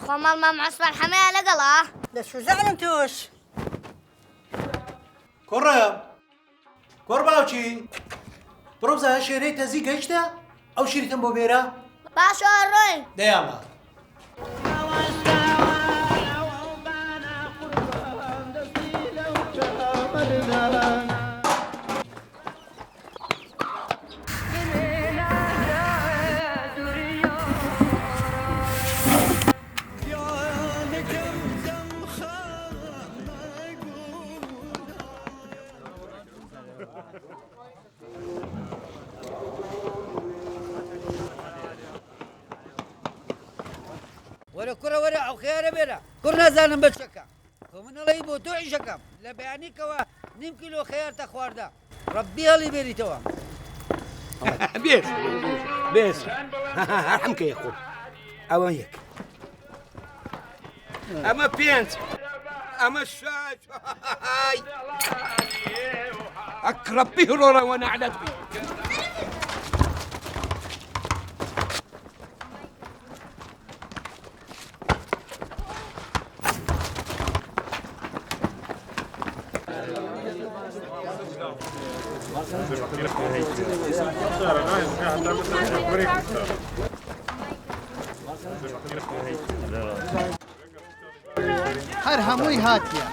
خمال ما معصفر حماية لقلا ده شو زعلم توش كرم كرباوشي بروبزا شيري تزي قيشتا او شيريتن بوبيرا باشا الروين دياما ولا كرة ولا أو خيار بيرا كرنا زانم بشكا ومن الله يبو توعي شكام لا بيعني كوا نيم كيلو خيار تخوار دا ربي اللي بيري توا بيس بيس ارحمك يا اخو اويك اما بينت اما الشاش اقرب به رورا وانا على بي هر هموی هاتیه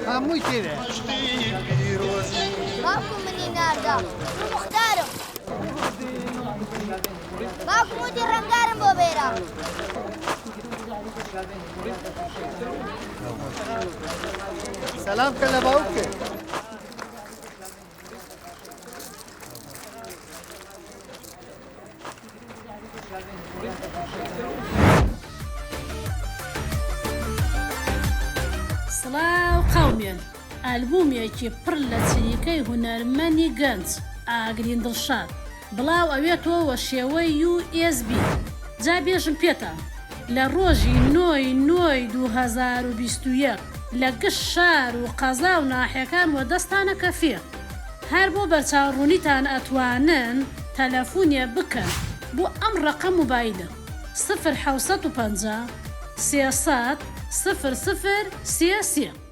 هموی تیره باكو مني ناردا مختارم باكو مودي رنگارم بوبيرا سلام کله باوکه سڵاو قاومێن ئەلبومێکی پڕ لە چریکەی هونەرمەنی گەنج ئاگرین دڵشاد بڵاو ئەوێتەوە وە شێوەی USB جا بێژم پێتە لە ڕۆژی نۆی 2021 لە گشت شار و قەزا و ناحیەکان وە دەستانە کەفێ هەر بۆ بەرچاوڕوونیتان ئەتوانن تەلەفونێ بکەن بۆ ئەم ڕەقەم موبایلە 0 750 300 00 33